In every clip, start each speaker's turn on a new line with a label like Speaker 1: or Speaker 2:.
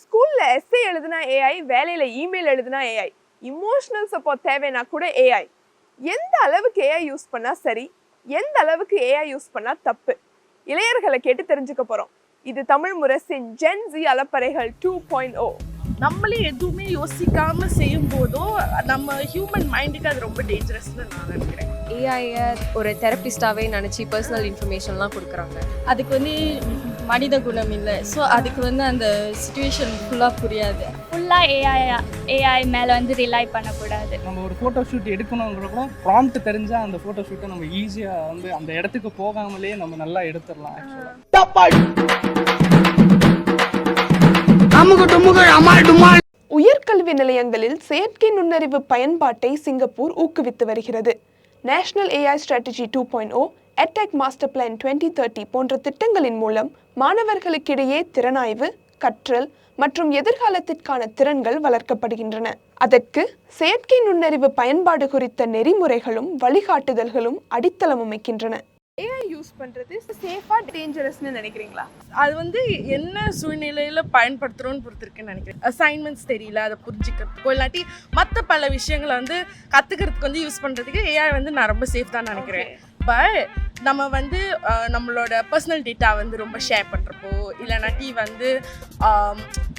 Speaker 1: ஸ்கூல்ல எஸ்ஏ எழுதுனா ஏஐ, வேலையில இமெயில் எழுதுனா ஏஐ, இமோஷனல் சப்போர்ட் தேவைன்னா கூட ஏஐ. எந்த அளவுக்கு ஏஐ யூஸ் பண்ணா சரி, எந்த அளவுக்கு ஏஐ யூஸ் பண்ணா தப்பு, இளையர்களை கேட்டு தெரிஞ்சுக்க போறோம். இது தமிழ் முரசின் ஜென் ஜி அலப்பறைகள் 2.0.
Speaker 2: நம்மளே எதுவுமே யோசிக்காம செய்யும் போதோ நம்ம ஹியூமன் மைண்டுக்கு அது ரொம்ப டேஞ்சரஸ்னு நான் நினைக்கிறேன்.
Speaker 3: ஏஐயை ஒரு தெரப்பிஸ்டாகவே நினச்சி பர்சனல் இன்ஃபர்மேஷன்லாம் கொடுக்குறாங்க.
Speaker 4: அதுக்கு வந்து மனித குணம் இல்லை. ஸோ அதுக்கு வந்து அந்த சுச்சுவேஷன் ஃபுல்லாக புரியாது.
Speaker 5: ஃபுல்லாக ஏஐ மேலே வந்து ரிலை பண்ணக்கூடாது.
Speaker 6: நம்ம ஒரு ஃபோட்டோ ஷூட் எடுக்கணுங்கிற கூட ப்ராம்ப்ட் தெரிஞ்சால் அந்த ஃபோட்டோ ஷூட்டை நம்ம ஈஸியாக வந்து அந்த இடத்துக்கு போகாமலே நம்ம நல்லா எடுத்துடலாம்.
Speaker 1: உயர்கல்வி நிலையங்களில் செயற்கை நுண்ணறிவு பயன்பாட்டை சிங்கப்பூர் ஊக்குவித்து வருகிறது. National AI strategy 2.0, edtech master plan 2030 போன்ற திட்டங்களின் மூலம் மாணவர்களுக்கிடையே திறனாய்வு, கற்றல் மற்றும் எதிர்காலத்திற்கான திறன்கள் வளர்க்கப்படுகின்றன. அதற்கு செயற்கை நுண்ணறிவு பயன்பாடு குறித்த நெறிமுறைகளும் வழிகாட்டுதல்களும் அடித்தளம் அமைக்கின்றன. ஏஐ யூஸ் பண்றது சேஃபா டேஞ்சரஸ்னு நினைக்கிறீங்களா?
Speaker 2: அது வந்து என்ன சூழ்நிலையில் பயன்படுத்துகிறோன்னு பொறுத்திருக்குன்னு நினைக்கிறேன். அசைன்மெண்ட்ஸ் தெரியல, அதை புரிஞ்சுக்கிறதுக்கோ இல்லாட்டி மற்ற பல விஷயங்களை வந்து கற்றுக்கிறதுக்கு வந்து யூஸ் பண்ணுறதுக்கு ஏஐ வந்து நான் ரொம்ப சேஃப் தான் நினைக்கிறேன். பட் நம்ம வந்து நம்மளோட பர்சனல் டேட்டா வந்து ரொம்ப ஷேர் பண்ணுறப்போ இல்லைனாட்டி வந்து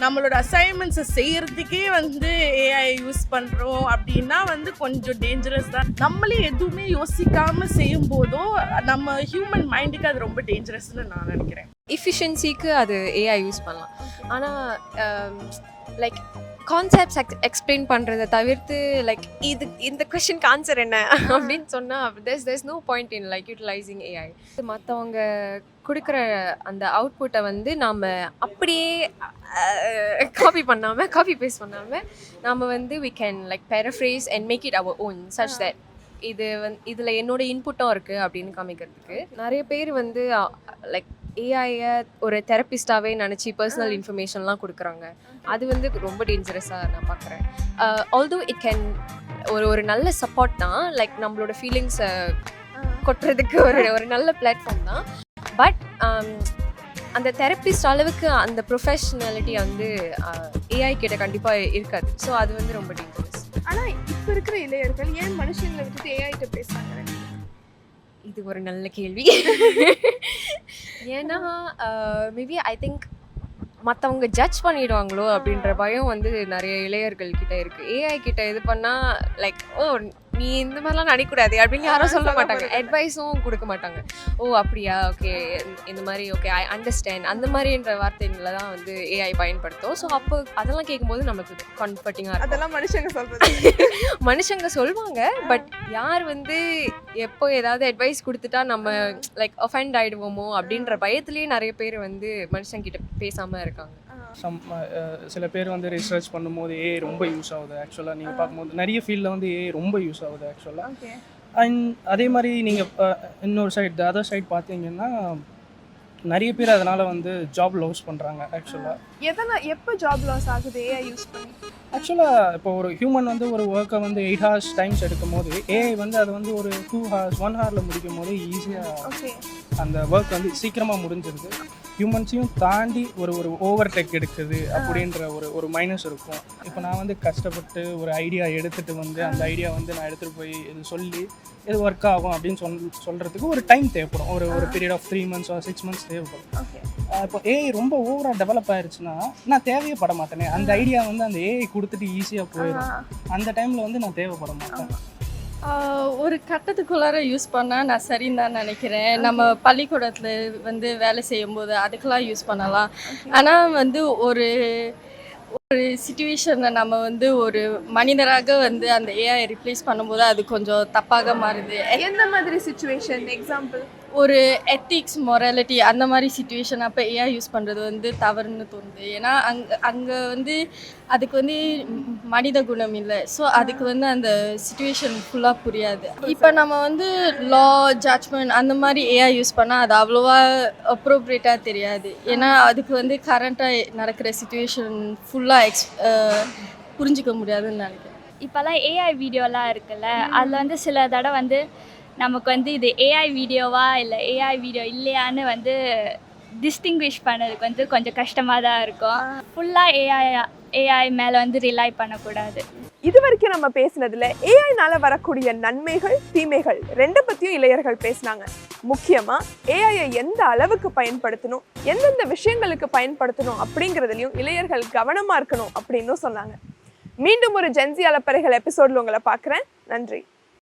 Speaker 2: நம்மளோட அசைன்மெண்ட்ஸை செய்கிறதுக்கே வந்து ஏஐ யூஸ் பண்ணுறோம் அப்படின்னா வந்து கொஞ்சம் டேஞ்சரஸ் தான். நம்மளே எதுவுமே யோசிக்காமல் செய்யும் போதோ நம்ம ஹியூமன் மைண்டுக்கு அது ரொம்ப டேஞ்சரஸ்னு நான் நினைக்கிறேன்.
Speaker 3: எஃபிஷியன்சிக்கு அது ஏஐ யூஸ் பண்ணலாம். ஆனால் லைக் கான்செப்ட்ஸ் எக்ஸ்பிளைன் பண்ணுறதை தவிர்த்து லைக் இந்த கொஷனுக்கு ஆன்சர் என்ன அப்படின்னு சொன்னால் there's no point in like utilizing AI. மற்றவங்க கொடுக்குற அந்த அவுட்புட்டை வந்து நாம் அப்படியே காப்பி பேஸ்ட் பண்ணாமல் நாம் வந்து we can like paraphrase and make it our own such that இதில் என்னோட இன்புட்டும் இருக்குது அப்படின்னு காமிக்கிறதுக்கு நிறைய பேர் வந்து லைக் ஏஐயை ஒரு தெரப்பிஸ்டாகவே நினச்சி பர்சனல் இன்ஃபர்மேஷன்லாம் கொடுக்குறாங்க. அது வந்து ரொம்ப டேஞ்சரஸாக நான் பார்க்குறேன். ஆல்தோ இட் கேன் ஒரு நல்ல சப்போர்ட் தான், லைக் நம்மளோட ஃபீலிங்ஸை கொட்டுறதுக்கு ஒரு நல்ல பிளாட்ஃபார்ம் தான். பட் அந்த தெரப்பிஸ்ட் அளவுக்கு அந்த ப்ரொஃபஷ்னாலிட்டி வந்து ஏஐ கிட்ட கண்டிப்பாக இருக்காது. ஸோ அது வந்து ரொம்ப டேஞ்சரஸ்.
Speaker 1: ஆனால் இப்போ இருக்கிற இளையர்கள் ஏன் மனுஷங்களை விட்டுட்டு ஏஐ கிட்ட பேசுறாங்க?
Speaker 3: இது ஒரு நல்ல கேள்வி. ஏன்னா மேபி ஐ திங்க் மற்றவங்க ஜட்ஜ் பண்ணிடுவாங்களோ அப்படின்ற பயம் வந்து நிறைய இளையர்கள் கிட்ட இருக்குது. ஏஐ கிட்ட இது பண்ணால் லைக் நீ இந்த மாதிரிலாம் நடிக்கூடாது அப்படின்னு யாரும் சொல்ல மாட்டாங்க, அட்வைஸும் கொடுக்க மாட்டாங்க. அப்படியா, ஓகே, இந்த மாதிரி ஓகே ஐ அண்டர்ஸ்டாண்ட் அந்த மாதிரின்ற வார்த்தைகளை தான் வந்து ஏஐ பயன்படுத்தும். ஸோ அப்போ அதெல்லாம் கேட்கும்போது நமக்கு கம்ஃபர்டிங்காக இருக்கும்.
Speaker 1: அதெல்லாம் மனுஷங்க
Speaker 3: சொல்லுவாங்க. பட் யார் வந்து எப்போ ஏதாவது அட்வைஸ் கொடுத்துட்டா நம்ம லைக் அஃபெண்ட் ஆகிடுவோமோ அப்படின்ற பயத்துலேயே நிறைய பேர் வந்து மனுஷங்கிட்ட பேசாமல் இருக்காங்க.
Speaker 6: சில பேர் வந்து ரிசர்ச் பண்ணும்போது ஏஐ ரொம்ப யூஸ் ஆகுது. ஆக்சுவலாக நீங்கள் பார்க்கும்போது நிறைய ஃபீல்டில் வந்து ஏஐ ரொம்ப யூஸ் ஆகுது ஆக்சுவலாக. அண்ட் அதே மாதிரி நீங்கள் இன்னொரு சைட் அதர் சைட் பார்த்தீங்கன்னா நிறைய பேர் அதனால் வந்து ஜாப் லாஸ் பண்ணுறாங்க. ஆக்சுவலாக
Speaker 1: எப்போ ஜாப் லாஸ் ஆகுது ஏஐ யூஸ் பண்ணி?
Speaker 6: ஆக்சுவலாக இப்போ ஒரு ஹியூமன் வந்து ஒரு ஒர்க்கை வந்து 8 hours டைம்ஸ் எடுக்கும் போது ஏஐ வந்து அது வந்து ஒரு 2 hours 1 hour முடிக்கும் போது ஈஸியாக அந்த ஒர்க் வந்து சீக்கிரமாக முடிஞ்சிருது. ஹியூமன்ஸையும் தாண்டி ஒரு ஓவர்டேக் எடுக்குது அப்படின்ற ஒரு மைனஸ் இருக்கும். இப்போ நான் வந்து கஷ்டப்பட்டு ஒரு ஐடியா எடுத்துகிட்டு வந்து அந்த ஐடியா வந்து நான் எடுத்துகிட்டு போய் இது சொல்லி இது ஒர்க் ஆகும் அப்படின்னு சொல்கிறதுக்கு ஒரு டைம் தேவைப்படும். ஒரு period of 3 months or 6 months தேவைப்படும். இப்போ ஏஐ ரொம்ப ஓவராக டெவலப் ஆயிடுச்சுன்னா நான் தேவையே பட மாட்டேனே. அந்த ஐடியா வந்து அந்த ஏஐ கொடுத்துட்டு ஈஸியாக போயிடும். அந்த டைமில் வந்து நான் தேவைப்பட மாட்டேன்.
Speaker 4: ஒரு கட்டத்துக்குள்ளார யூஸ் பண்ணால் நான் சரின்னு தான் நினைக்கிறேன். நம்ம பள்ளிக்கூடத்தில் வந்து வேலை செய்யும்போது அதுக்கெல்லாம் யூஸ் பண்ணலாம். ஆனால் வந்து ஒரு சிச்சுவேஷனை நம்ம வந்து ஒரு மனிதராக வந்து அந்த ஏஐ ரிப்ளேஸ் பண்ணும்போது அது கொஞ்சம் தப்பாக மாறுது.
Speaker 1: எந்த மாதிரி சிச்சுவேஷன்? எக்ஸாம்பிள்,
Speaker 4: ஒரு எத்திக்ஸ் மொராலிட்டி அந்த மாதிரி சிச்சுவேஷன் அப்போ ஏஐ யூஸ் பண்ணுறது வந்து தவறுன்னு தோணுது. ஏன்னா அங்கே வந்து அதுக்கு வந்து மனித குணம் இல்லை. ஸோ அதுக்கு வந்து அந்த சிச்சுவேஷன் ஃபுல்லாக புரியாது. இப்போ நம்ம வந்து லா ஜட்ஜ்மெண்ட் அந்த மாதிரி ஏஐ யூஸ் பண்ணால் அது அவ்வளோவா அப்ரோப்ரியேட்டாக தெரியாது. ஏன்னா அதுக்கு வந்து கரண்ட்டாக நடக்கிற சிச்சுவேஷன் ஃபுல்லாக புரிஞ்சிக்க முடியாதுன்னு நினைக்கிறேன்.
Speaker 5: இப்போல்லாம் ஏஐ வீடியோலாம் இருக்குல்ல, அதில் வந்து சில தடவை வந்து நமக்கு வந்து இது ஏஐ வீடியோவா இல்லை ஏஐ வீடியோ இல்லையான்னு வந்து டிஸ்டிங்விஷ் பண்ணதுக்கு வந்து கொஞ்சம் கஷ்டமாக தான் இருக்கும். ஃபுல்லாக ஏஐ மேலே வந்து ரிலை பண்ணக்கூடாது.
Speaker 1: இது வரைக்கும் நம்ம பேசினதுல ஏஐனால வரக்கூடிய நன்மைகள் தீமைகள் ரெண்டை பத்தியும் இளையர்கள் பேசினாங்க. முக்கியமா ஏஐயை எந்த அளவுக்கு பயன்படுத்தணும், எந்தெந்த விஷயங்களுக்கு பயன்படுத்தணும் அப்படிங்கிறதுலையும் இளையர்கள் கவனமா இருக்கணும் அப்படின்னு சொன்னாங்க. மீண்டும் ஒரு ஜென்சி அலப்பறைகள் எபிசோட்ல உங்களை பார்க்குறேன். நன்றி.